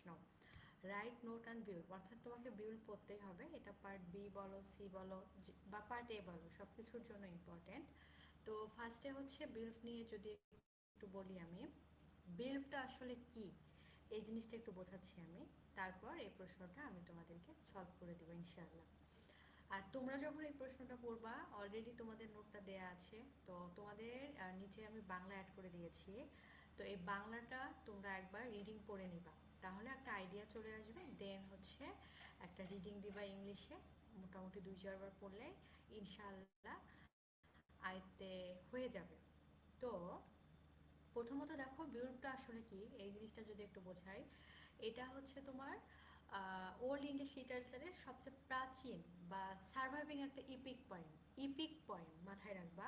প্রশ্ন। Right note and বিউল, অর্থাৎ তোমাকে বিউল পড়তেই হবে। এটা পার্ট বি বলো, সি বলো, বা পার্ট এ বলো, সব কিছুর জন্য ইম্পর্টেন্ট। তো ফার্স্টে হচ্ছে বিল্প নিয়ে যদি একটু বলি আমি, বিল্পটা আসলে কি, এই জিনিসটা একটু বোঝাচ্ছি আমি। তারপর এই প্রশ্নটা আমি তোমাদেরকে সলভ করে দেবো ইনশাআল্লাহ। আর তোমরা যখন এই প্রশ্নটা পড়বা, অলরেডি তোমাদের নোটটা দেয়া আছে, তো তোমাদের নিচে আমি বাংলা অ্যাড করে দিয়েছি। তো এই বাংলাটা তোমরা একবার রিডিং পড়ে নিবা, তাহলে একটা আইডিয়া চলে আসবে। দেন হচ্ছে একটা রিডিং দিবা ইংলিশে, মোটামুটি 2-4 বার পড়লে ইনশাআল্লাহ আয়ত্তে হয়ে যাবে। তো প্রথমত দেখো বিউরবটা আসলে কি, এই জিনিসটা যদি একটু বোঝাই। এটা হচ্ছে তোমার ওল্ড ইংলিশ লিটারেচারের সবচেয়ে প্রাচীন বা সার্ভাইভিং একটা ইপিক পয়েম। ইপিক পয়েম মাথায় রাখবা।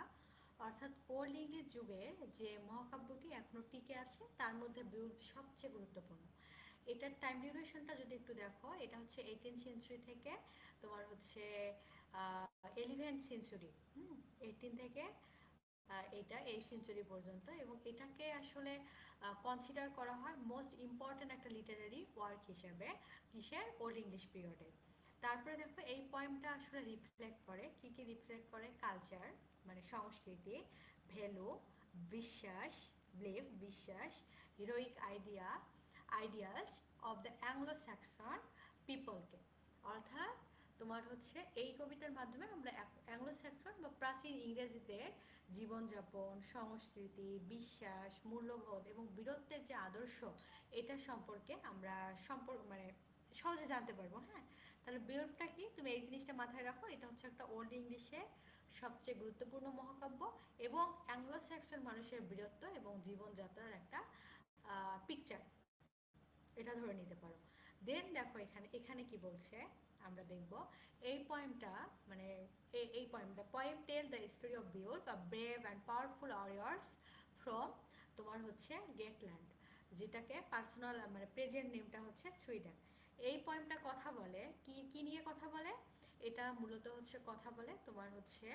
অর্থাৎ ওল্ড ইংলিশ যুগের যে মহাকাব্যটি এখনো টিকে আছে, তার মধ্যে বিউরব সবচেয়ে গুরুত্বপূর্ণ। এটার টাইম ডিউরেশনটা যদি একটু দেখো, এটা হচ্ছে 18th সেঞ্চুরি থেকে তোমার হচ্ছে 11th সেঞ্চুরি, 18 থেকে এটা এই সেঞ্চুরি পর্যন্ত। এবং এটাকে আসলে কনসিডার করা হয় মোস্ট ইম্পর্ট্যান্ট একটা লিটারারি ওয়ার্ক হিসেবে কিসের, ওল্ড ইংলিশ পিরিয়ডে। তারপরে দেখো এই পয়েমটা আসলে রিফ্লেক্ট করে কি কি, রিফ্লেক্ট করে কালচার মানে সংস্কৃতি, ভ্যালু, বিশ্বাস, বিলিভ বিশ্বাস, heroic ideals of the Anglo Saxon পিপলকে। অর্থাৎ তোমার হচ্ছে এই কবিতার মাধ্যমে আমরা অ্যাংলো স্যাক্সন বা প্রাচীন ইংরেজিদের জীবনযাপন, সংস্কৃতি, বিশ্বাস, মূল্যবোধ এবং বীরত্বের যে আদর্শ, এটা সম্পর্কে আমরা মানে সহজে জানতে পারবো। হ্যাঁ, তাহলে বিয়র্বটা কি, তুমি এই জিনিসটা মাথায় রাখো। এটা হচ্ছে একটা ওল্ড ইংলিশে সবচেয়ে গুরুত্বপূর্ণ মহাকাব্য এবং অ্যাংলো স্যাক্সন মানুষের বীরত্ব এবং জীবনযাত্রার একটা পিকচার, এটা ধরে নিতে পারো। দেন দেখো এখানে এখানে কি বলছে আমরা দেখব। এই পয়েমটা মানে এই poem, the poem tell the story of Beowulf বা brave and powerful warriors from তোমার হচ্ছে গেটল্যান্ড, যেটাকে পার্সোনাল মানে প্রেজেন্ট নেমটা হচ্ছে সুইডেন। এই পয়েমটা কথা বলে কি কি নিয়ে কথা বলে, এটা মূলত হচ্ছে কথা বলে তোমার হচ্ছে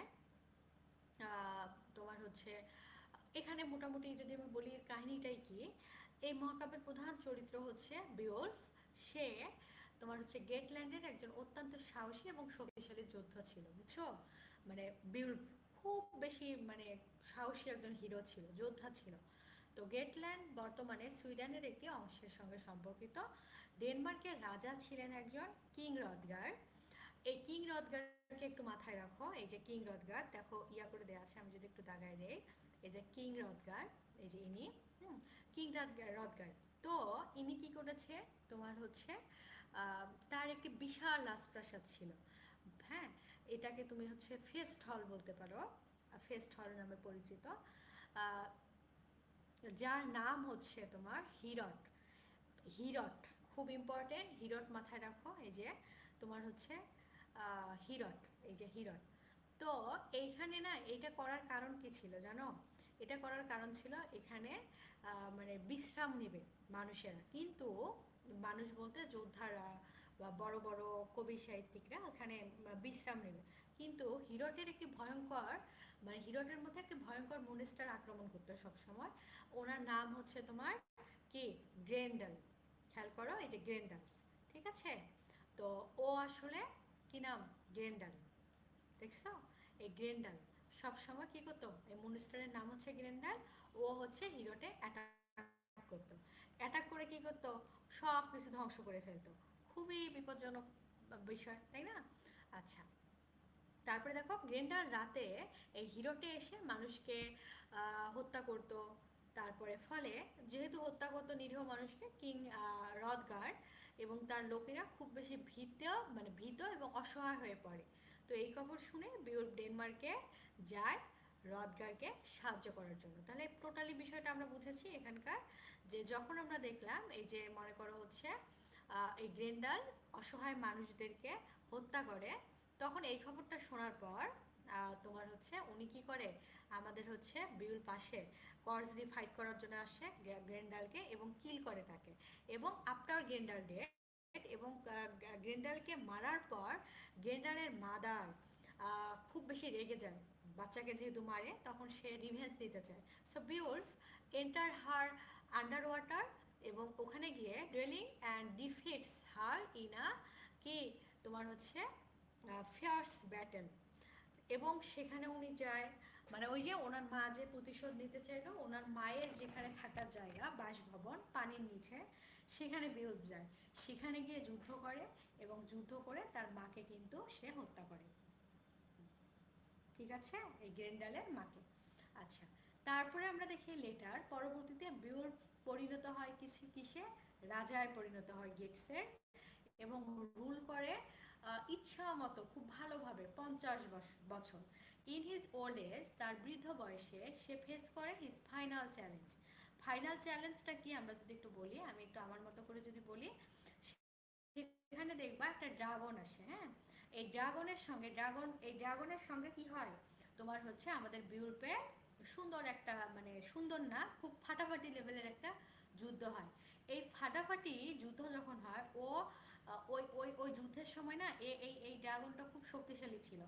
আহ, তোমার হচ্ছে এখানে মোটামুটি যদি আমি বলি এর কাহিনীটাই কি। এই মহাকাব্যের প্রধান চরিত্র হচ্ছে বিওলফ। সে তোমার হচ্ছে গেটল্যান্ডের একজন অত্যন্ত সাহসী এবং শক্তিশালী যোদ্ধা ছিল, বুঝছো? মানে বিওলফ খুব বেশি মানে সাহসী একজন হিরো ছিল, যোদ্ধা ছিল। তো গেটল্যান্ড বর্তমানে সুইডেনের একটি অংশের সঙ্গে সম্পর্কিত। ডেনমার্কের রাজা ছিলেন একজন কিং রদগার। এই কিং রদগারকে একটু মাথায় রাখো। এই যে কিং রদগার দেখো ইয়া করে দেওয়া আছে, আমি যদি একটু দাগায় দেই, এই যে কিং রদগার, এই যে ইনি, কিং রদগার। তো ইনি কি করেছে, তোমার হচ্ছে তার একটি বিশাল রাজপ্রাসাদ ছিল। হ্যাঁ, এটাকে তুমি হচ্ছে ফেস্ট হল বলতে পারো, ফেস্ট হল নামে পরিচিত, আহ, যার নাম হচ্ছে তোমার হিরট। হিরট খুব ইম্পর্টেন্ট, হিরট মাথায় রাখো। এই যে তোমার হচ্ছে হিরট, এই যে হিরট। তো এইখানে না এইটা করার কারণ কি ছিল জানো? এটা করার কারণ ছিল এখানে মানে বিশ্রাম নেবে মানুষেরা, কিন্তু মানুষ বলতে যোদ্ধারা বা বড় বড় কবি সাহিত্যিকরা এখানে বিশ্রাম নেবে। কিন্তু হিরটের একটি ভয়ঙ্কর মানে হিরটের মধ্যে একটি ভয়ঙ্কর মনস্টার আক্রমণ করতো সবসময়। ওনার নাম হচ্ছে তোমার কি, গ্রেন্ডেল। খেয়াল করো, এই যে গ্রেন্ডালস, ঠিক আছে? তো ও আসলে কি নাম, গ্রেন্ডাল, দেখছো? এই গ্রেন্ডাল সব সময় কি করতো, এই মনস্টারের নাম হচ্ছে গ্রেন্ডাল। ও হচ্ছে হিরোটে অ্যাটাক করতো। অ্যাটাক করে কি করতো, সব কিছু ধ্বংস করে ফেলতো। খুবই বিপজ্জনক বিষয়, তাই না? আচ্ছা, তারপরে দেখো গ্রেন্ডার রাতে এই হিরোটে এসে মানুষকে হত্যা করত। তারপরে ফলে যেহেতু হত্যা করতো নিরীহ মানুষকে, কিং রদগার এবং তার লোকেরা খুব বেশি ভীত এবং অসহায় হয়ে পড়ে। তো এই খবর শুনে বিওর ডেনমার্কে যায় রদগারকে সাহায্য করার জন্য। তাহলে টোটালি বিষয়টা আমরা বুঝেছি এখানকার, যে যখন আমরা দেখলাম এই যে মনে করো হচ্ছে এই গ্রেন্ডাল অসহায় মানুষদেরকে হত্যা করে, তখন এই খবরটা শোনার পর তোমার হচ্ছে উনি কি করে, আমাদের হচ্ছে বিউল পাশে কর্সলি ফাইট করার জন্য আসে গ্রেন্ডালকে এবং কিল করে তাকে। এবং আফটার গ্রেন্ডাল ডেট এবং গ্রেন্ডালকে মারার পর গ্রেন্ডালের মাদার খুব বেশি রেগে যায়, বাচ্চাকে যেহেতু মারে তখন সে রিভেঞ্জ নিতে চায়। So Beowulf enter her underwater এবং ওখানে গিয়ে duelling and defeats her in a কি তোমার হচ্ছে ফিয়ার্স ব্যাটেল। এবং সেখানে উনি যায়, মানে ওই যে ওনার মা যে প্রতিশোধ নিতে চাইলো, ওনার মায়ের যেখানে থাকার জায়গা বাসভবন পানির নিচে, সেখানে বিয়োগ যায়, সেখানে গিয়ে যুদ্ধ করে এবং যুদ্ধ করে তার মাকে কিন্তু সে হত্যা করে। ঠিক আছে, এই গ্রেন্ডালের মাকে। আচ্ছা, তারপরে আমরা দেখি লেটার পরবর্তীতে বিউর পরিণত হয় কিসে, রাজায় পরিণত হয় গেটসের, এবং রুল করে ইচ্ছা মতো খুব ভালোভাবে 50 বছর। ইন হিজ ওল্ড এজ, তার বৃদ্ধ বয়সে সে ফেস করে হিজ ফাইনাল চ্যালেঞ্জ। ফাইনাল চ্যালেঞ্জটা কি আমরা যদি একটু বলি, আমি একটু আমার মতো করে যদি বলি, সেখানে দেখবা একটা ড্রাগন আসে। হ্যাঁ, এই ড্রাগনের সঙ্গে কি হয়, তোমার হচ্ছে আমাদের বিউরপে সুন্দর একটা, মানে সুন্দর না, খুব ফাটাফাটি লেভেলের একটা যুদ্ধ হয়। এই ফাটাফাটি যুদ্ধ যখন হয়, ও ওই ওই ওই যুদ্ধের সময় না, এই ড্রাগনটা খুব শক্তিশালী ছিল।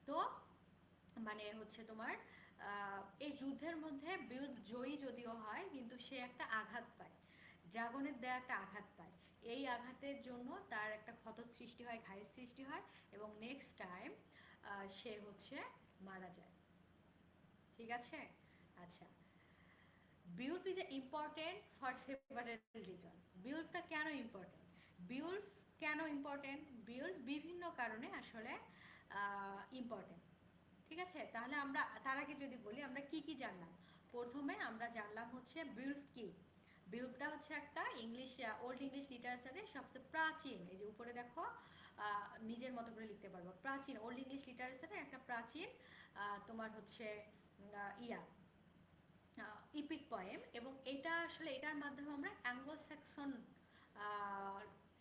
তো মানে হচ্ছে তোমার এই যুদ্ধের মধ্যে বিউর জয়ী যদিও হয়, কিন্তু সে একটা আঘাত পায়, ড্রাগনের দেয়া একটা আঘাত পায়। এই আঘাতের জন্য তার একটা ক্ষত সৃষ্টি হয়, ঘায়ের সৃষ্টি হয়, এবং নেক্সট টাইম সে হচ্ছে মারা যায়। ঠিক আছে। আচ্ছা, Beowulf is important for several reason. বিউলফটা কেন ইম্পর্টেন্ট? বিউলফ কেন ইম্পর্টেন্ট? বিউলফ বিভিন্ন কারণে আসলে ইম্পর্টেন্ট। ঠিক আছে, তাহলে আমরা তার আগে যদি বলি আমরা কি কি জানলাম। প্রথমে আমরা জানলাম হচ্ছে বিউলফ কি। বিউলফটা হচ্ছে একটা ইংলিশ, ওল্ড ইংলিশ লিটারেচারের সবচেয়ে প্রাচীন, এই যে উপরে দেখো নিজের মতো করে লিখতে পারবো, প্রাচীন ওল্ড ইংলিশ লিটারেচারের একটা প্রাচীন তোমার হচ্ছে ইয়া ইপিক পয়েম। এবং এটা আসলে এটার মাধ্যমে আমরা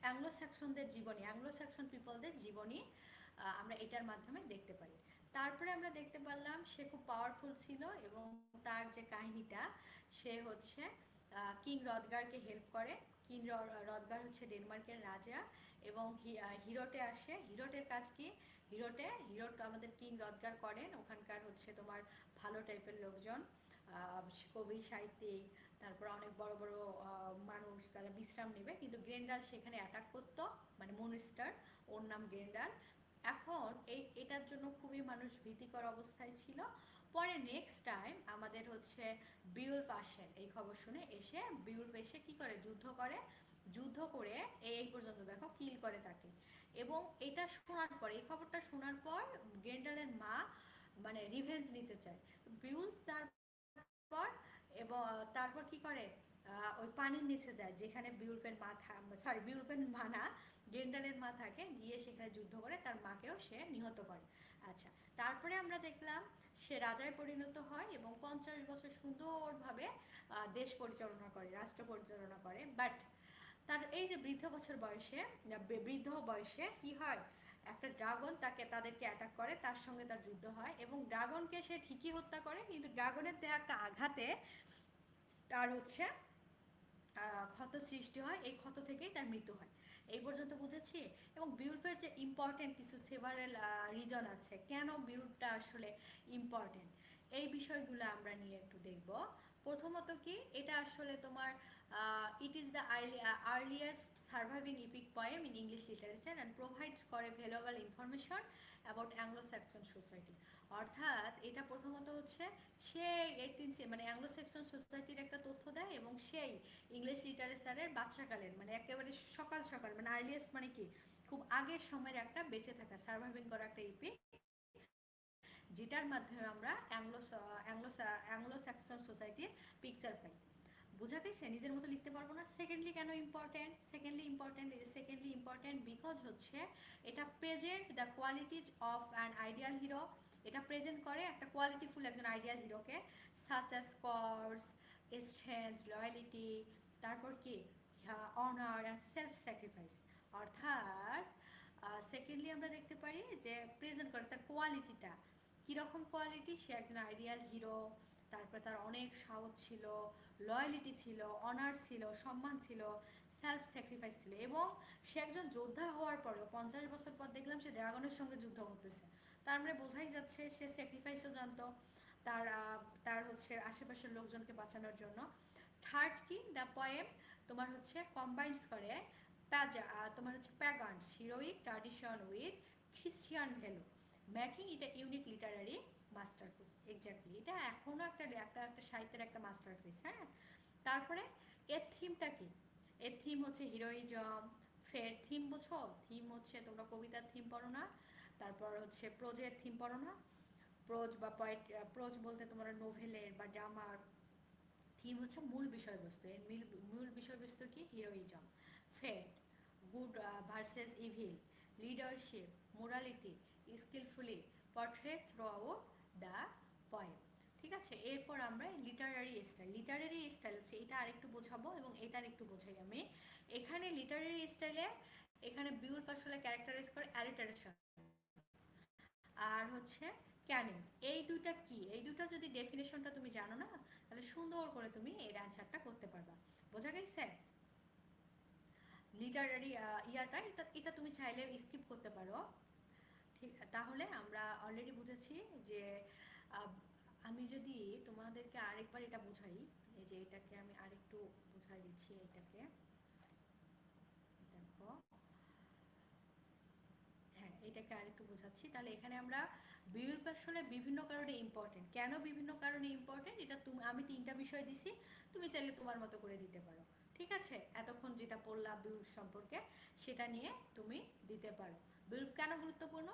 অ্যাংলো স্যাক্সনদের জীবনী, অ্যাংলো স্যাক্সন পিপলদের জীবনী আমরা এটার মাধ্যমে দেখতে পারি। তারপরে আমরা দেখতে পারলাম সে খুব পাওয়ারফুল ছিল, এবং তার যে কাহিনীটা, সে হচ্ছে কিং রদগারকে হেল্প করে। কিং রদগার হচ্ছে ডেনমার্কের রাজা, এবং হিরোটে আসে। হিরোটের কাজ কি? হিরোট আমাদের কিং রদগার করেন ওখানকার হচ্ছে তোমার ভালো টাইপের লোকজন, কবি সাহিত্যিক, তারপর অনেক বড় বড় মানুষ, তারা বিশ্রাম নেবে, কিন্তু গ্রেন্ডাল সেখানে অ্যাটাক করতো, মানে মনস্টার, ওর নাম গ্রেন্ডাল। এখন এটার জন্য খুবই মানুষ ভীতিকর অবস্থায় ছিল। পরে নেক্সট টাইম আমাদের হচ্ছে বিউলফ আসেন, এই খবর শুনে এসে বিউলফ এসে কি করে, যুদ্ধ করে এই পর্যন্ত দেখো কিল করে তাকে। এবং এটা শোনার পর, এই খবরটা শোনার পর গ্রেন্ডালের মা মানে রিভেঞ্জ নিতে চায়। বিউলফ তারপর, এবং তারপর কি করে, ওই পানির নিচে যায় যেখানে বিউলফের মা বিউলফের মা না, গ্রেন্ডালের মা থাকে, গিয়ে সেখানে যুদ্ধ করে তার মাকেও সে নিহত করে। আচ্ছা, তারপরে আমরা দেখলাম সে রাজায় পরিণত হয় এবং 50 বছর সুন্দরভাবে দেশ পরিচালনা করে, রাষ্ট্র পরিচালনা করে। বাট তার এই যে বৃদ্ধ বয়সে কি হয়, একটা ড্রাগন তাদেরকে অ্যাটাক করে, তার সঙ্গে তার যুদ্ধ হয়, এবং ড্রাগনকে সে ঠিকই হত্যা করে, কিন্তু ড্রাগনের দেয়া একটা আঘাতে তার হচ্ছে ক্ষত সৃষ্টি হয়, এই ক্ষত থেকেই তার মৃত্যু হয়। এই পর্যন্ত বুঝেছি। এবং বিউলফের যে ইম্পর্টেন্ট কিছু সেভারেল রিজন আছে কেন বিউলফটা আসলে ইম্পর্টেন্ট, এই বিষয়গুলো আমরা নিয়ে একটু দেখব। প্রথমত কি, এটা আসলে তোমার it is the earliest surviving epic poem in English literature and provides করে valuable information about Anglo Saxon society. অর্থাৎ এটা প্রথমত হচ্ছে সেই মানে অ্যাংলো স্যাক্সন সোসাইটির একটা তথ্য দেয়, এবং সেই ইংলিশ লিটারেচারের বাচ্চাকালের, মানে একেবারে সকাল সকাল, মানে আর্লিয়েস্ট, মানে কি খুব আগের সময়ের একটা বেঁচে থাকা, সার্ভাইভিং করা একটা ইপিক, যেটার মাধ্যমে আমরা অ্যাংলো স্যাক্সন সোসাইটির পিকচার পাই। বোঝা গেছে, নিজের মতো লিখতে পারবো না। সেকেন্ডলি কেন ইম্পর্টেন্ট? সেকেন্ডলি ইম্পর্টেন্ট বিকজ হচ্ছে এটা present the qualities of an ideal hero. এটা প্রেজেন্ট করে একটা কোয়ালিটিফুল একজন ideal হিরোকে, such as কর্স, strange, loyalty, তারপর কি অনার অ্যান্ড সেলফ স্যাক্রিফাইস। অর্থাৎ সেকেন্ডলি আমরা দেখতে পারি যে প্রেজেন্ট করে তার কোয়ালিটিটা, কীরকম কোয়ালিটি, সে একজন আইডিয়াল হিরো, তারপরে তার অনেক সাহস ছিল, লয়ালিটি ছিল, অনার ছিল, সম্মান ছিল, সেলফ স্যাক্রিফাইস ছিল, এবং সে একজন যোদ্ধা হওয়ার পরেও 50 বছর পর দেখলাম সে ড্রাগনের সঙ্গে যুদ্ধ করতেছে। তার মানে বোঝাই যাচ্ছে সে স্যাক্রিফাইসও জানতো তার তার হচ্ছে আশেপাশের লোকজনকে বাঁচানোর জন্য। থার্ড কি, দ্য পোয়েম তোমার হচ্ছে কম্বাইন্স করে তোমার হচ্ছে pagans heroic tradition with Christian value, making এটা ইউনিক লিটারারি মাস্টারপিস। এক্স্যাক্টলি, এটা এখনো একটা একটা একটা সাহিত্যের একটা মাস্টারপিস। হ্যাঁ, তারপরে এর থিমটা কি? এর থিম হচ্ছে হিরোইজম। ফের থিম বুঝো? থিম হচ্ছে, তোমরা কবিতার থিম পড়ো না, তারপর হচ্ছে প্রোজের থিম পড়ো না? প্রোজ বা পয়েট, প্রোজ বলতে তোমরা নোভেলের বা ড্রামার। থিম হচ্ছে মূল বিষয়বস্তু, এর মূল বিষয়বস্তু কি? Heroism, fate, good versus evil, leadership, morality, skilfully portrait throughout the poem। ঠিক আছে, এরপর আমরা লিটারারি স্টাইল। লিটারারি স্টাইল হচ্ছে এটা আরেকটু বোঝাবো এবং এটা আরেকটু বোঝাই আমি। এখানে লিটারারি স্টাইলে এখানে বিউল্ফ আসলে ক্যারেক্টারাইজ করে অ্যালিটারেশন আর হচ্ছে ক্যানিংস। এই দুইটা কি? এই দুটো যদি ডেফিনেশনটা তুমি জানো না, তাহলে সুন্দর করে তুমি এর অ্যান্সারটা করতে পারবা। বোঝা গেছে? লিটারারি ইয়ারটা এটা এটা তুমি চাইলে স্কিপ করতে পারো। ঠিক, তাহলে আমরা অলরেডি বুঝেছি যে আমি যদি তোমাদেরকে আরেকবার এটা বোঝাই, এই যে এটাকে আমি আরেকটু বোঝাই দিচ্ছি। এটাকে দেখো, হ্যাঁ এটাকে আরেকটু বোঝাচ্ছি। তাহলে এখানে আমরা বিউল্প আসলে বিভিন্ন কারণে ইম্পর্টেন্ট। কেন বিভিন্ন কারণে ইম্পর্টেন্ট এটা তুমি, আমি তিনটা বিষয় দিছি, তুমি চাইলে তোমার মতো করে দিতে পারো। ঠিক আছে, এতক্ষণ যেটা পড়লাম বিউল্প সম্পর্কে সেটা নিয়ে তুমি দিতে পারো। বিউল্প কেন গুরুত্বপূর্ণ?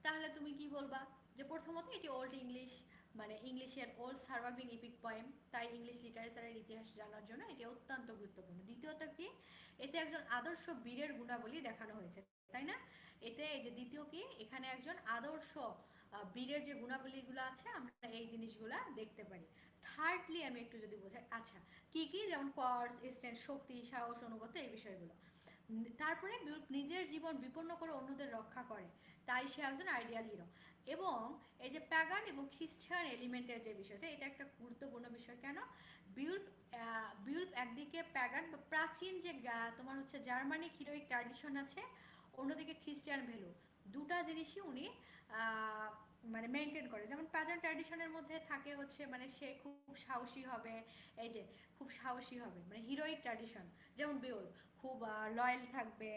তাহলে তুমি কি বলবা? যে প্রথমত এটি ওল্ড ইংলিশ, মানে ইংলিশের ওল্ড সার্ভাইভিং ইপিক পয়েম, তাই ইংলিশ লিটারেচারের ইতিহাস জানার জন্য এটি অত্যন্ত গুরুত্বপূর্ণ। দ্বিতীয়ত কি? এতে একজন আদর্শ বীরের গুণাবলী দেখানো হয়েছে, তাই না? এতে এই যে দ্বিতীয় কি, এখানে একজন আদর্শ বীরের যে গুণাবলীগুলো আছে আমরা এই জিনিসগুলা দেখতে পারি। থার্ডলি আমি একটু যদি বোঝাই, আচ্ছা কি কি, যেমন কর্স, স্ট্রেন্থ, শক্তি, সাহস, অনুগত, এই বিষয়গুলো। তারপরে নিজের জীবন বিপন্ন করে অন্যদের রক্ষা করে, তাই সে একজন আইডিয়াল হিরো। এবং এই যে প্যাগান এবং খ্রিস্টান এলিমেন্টের যে বিষয়টা, এটা একটা গুরুত্বপূর্ণ বিষয়। কেন? বিউল্প বিউল্প একদিকে প্যাগান বা প্রাচীন যে তোমার হচ্ছে জার্মানিক হিরোইক ট্র্যাডিশন আছে, অন্যদিকে খ্রিস্টান ভ্যালু, দুটা জিনিসই উনি মানে মেনটেন করে। যেমন প্যাগান ট্র্যাডিশনের মধ্যে থাকে হচ্ছে মানে সে খুব সাহসী হবে, এই যে খুব সাহসী হবে মানে হিরোইক ট্র্যাডিশন, যেমন বিউল্প খুব লয়াল থাকবে,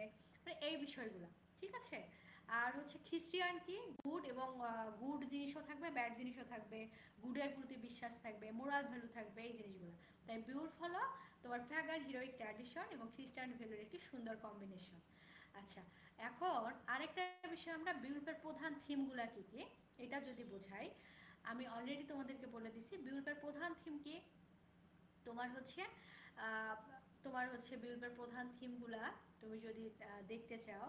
মানে এই বিষয়গুলো। ঠিক আছে, আর হচ্ছে খ্রিস্টিয়ান কি, গুড এবং গুড জিনিসও থাকবে, ব্যাড জিনিসও থাকবে, গুডের প্রতি বিশ্বাস থাকবে, মোরাল ভ্যালু থাকবে, এই জিনিসগুলো। তাই বিউল্প হলো তোমার প্যাগান হিরোইক ট্র্যাডিশন এবং খ্রিস্টান ভ্যালুর একটি সুন্দর কম্বিনেশন। আচ্ছা, এখন আরেকটা বিষয়, আমরা বিউল্পের প্রধান থিমগুলা কি কি এটা যদি বোঝাই, আমি অলরেডি তোমাদেরকে বলে দিছি বিউল্পের প্রধান থিম কি। তোমার হচ্ছে বিউল্পের প্রধান থিমগুলা তুমি যদি দেখতে চাও,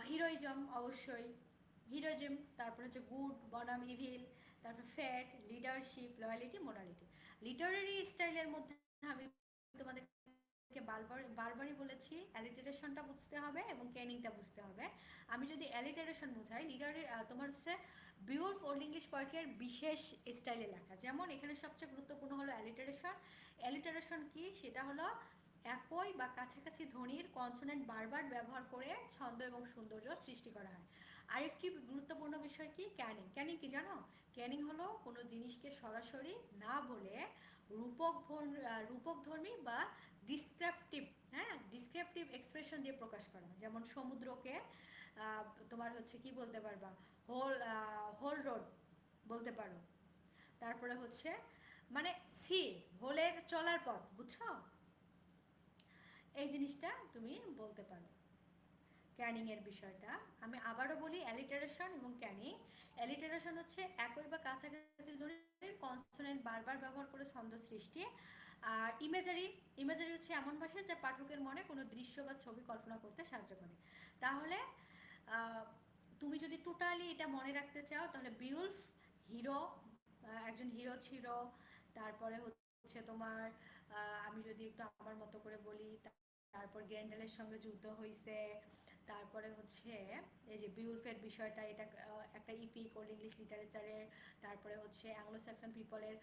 হিরোইজম অবশ্যই, হিরোইজম, তারপর হচ্ছে গুড বনাম ইভিল, তারপর fat, leadership, loyalty, morality. Literary স্টাইলের মধ্যে আমি তোমাদেরকে বারবারই বলেছি অ্যালিটারেশনটা বুঝতে হবে এবং ক্যানিংটা বুঝতে হবে। আমি যদি অ্যালিটারেশন বোঝাই, লিটারারি তোমার হচ্ছে বিউল্প ওল্ড ইংলিশ পোয়েট্রির বিশেষ স্টাইলে লেখা। যেমন এখানে সবচেয়ে গুরুত্বপূর্ণ হলো অ্যালিটারেশন। অ্যালিটারেশন কি? সেটা হলো একই বা কাছাকাছি ধ্বনির কনসোনেন্ট বারবার ব্যবহার করে ছন্দ এবং সৌন্দর্য সৃষ্টি করা হয়। আরেকটি গুরুত্বপূর্ণ বিষয় কি? ক্যানিং। ক্যানিং কি জানো? ক্যানিং হলো কোনো জিনিসকে সরাসরি না বলে রূপকধর্মী বা ডিসক্রিপটিভ, হ্যাঁ ডিসক্রিপটিভ এক্সপ্রেশন দিয়ে প্রকাশ করা। যেমন সমুদ্রকে তোমার হচ্ছে কি বলতে পারবা, হোল হোল রোড বলতে পারো। তারপরে হচ্ছে মানে সি, হোলের চলার পথ, বুঝছো? এই জিনিসটা তুমি বলতে পারো ক্যানিং এর বিষয়টা। আমি আবারও বলি অ্যালিটারেশন এবং ক্যানিং। অ্যালিটারেশন হচ্ছে একই বা কাছাকাছি ধ্বনির কনসোনেন্ট বারবার ব্যবহার করে ছন্দ সৃষ্টি। আর ইমেজারি, ইমেজারি হচ্ছে এমন ভাষা যা পাঠকের মনে কোনো দৃশ্য বা ছবি কল্পনা করতে সাহায্য করে। তাহলে তুমি যদি টোটালি এটা মনে রাখতে চাও, তাহলে বিউল্ফ হিরো, একজন হিরো ছিল। তারপরে হচ্ছে তোমার আমি যদি একটু আমার মতো করে বলি, তারপর গ্র্যান্ডেলের সঙ্গে যুদ্ধ হয়েছে। তারপরে হচ্ছে এই যে বিউল্ফের বিষয়টা, এটা একটা ইপিক ওল্ড ইংলিশ লিটারেচারের। তারপরে হচ্ছে অ্যাংলো স্যাক্সন পিপলের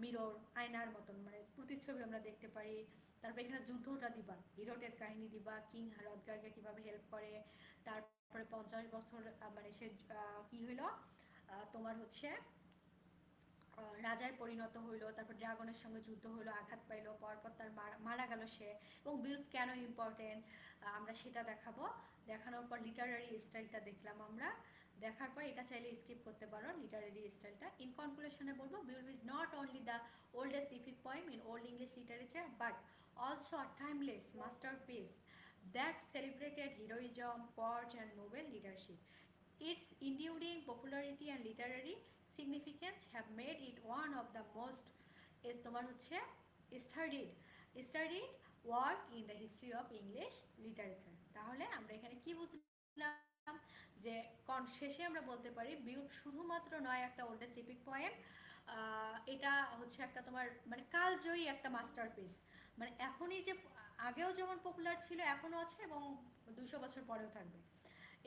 মিরর, আয়নার মতন মানে প্রতিচ্ছবি আমরা দেখতে পারি। তারপরে এখানে যুদ্ধটা দিবা, হিরোটের কাহিনী দিবা, কিং হ্রদগারকে কীভাবে হেল্প করে। তারপরে 50 বছর মানে সে কি হইল তোমার হচ্ছে রাজায় পরিণত হইলো, তারপর ড্রাগনের সঙ্গে যুদ্ধ হইলো, আঘাত পাইলো, পরপর তার মারা গেল সে, এবং বিল্ড কেন ইম্পর্টেন্ট আমরা সেটা দেখাবো। দেখানোর পর লিটারারি স্টাইলটা দেখলাম আমরা, দেখার পর এটা চাইলে স্কিপ করতে পারো লিটারারি স্টাইলটা। ইন কনক্লুশনে বলবো, Beowulf is not only the oldest epic poem in Old English literature but also a timeless masterpiece that celebrated heroism, courage, and noble leadership. Its enduring popularity and literary significance have made it one of the most তোমার হচ্ছে studied studied work in the history of English literature. তাহলে আমরা এখানে কি বুঝলাম, যে শেষে আমরা বলতে পারি বিউট শুধুমাত্র নয় একটা ওল্ডেস্ট এপিক পোয়েম, এটা হচ্ছে একটা তোমার মানে কালজয়ী একটা মাস্টারপিস। মানে এখনই যে আগেও যেমন পপুলার ছিল এখনও আছে এবং 200 বছর পরেও থাকবে।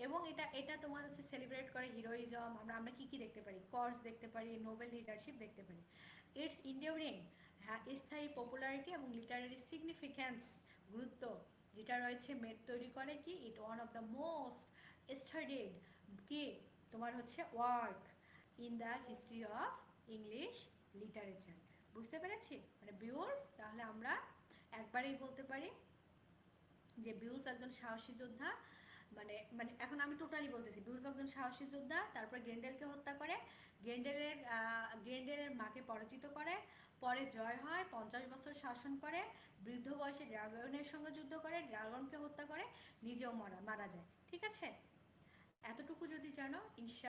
এবং এটা এটা তোমার হচ্ছে সেলিব্রেট করে হিরোইজম, আমরা আমরা কী কী দেখতে পারি, কর্স দেখতে পারি, নোবেল লিডারশিপ দেখতে পারি। ইটস ইন্ডিউরিং, হ্যাঁ, স্থায়ী পপুলারিটি এবং লিটারারি সিগনিফিক্যান্স, গুরুত্ব যেটা রয়েছে মেড তৈরি করে কি it one of the most studied কি তোমার হচ্ছে work in the history of English literature. বুঝতে পেরেছি মানে বিউলফ, তাহলে আমরা একবারেই বলতে পারি যে বিউলফ একজন সাহসী যোদ্ধা। মানে মানে এখন আমি টোটালি বলতেছি, বিউলফ একজন সাহসী যোদ্ধা, তারপর গ্রেন্ডেলকে হত্যা করে, গ্রেন্ডেলের মাকে পরাজিত করে, পরে জয় হয়, 50 বছর শাসন করে, বৃদ্ধ বয়সে ড্রাগনের সঙ্গে যুদ্ধ করে, ড্রাগনকে হত্যা করে, নিজেও মারা যায়। ঠিক আছে, এতটুকু যদি জানো ইনশা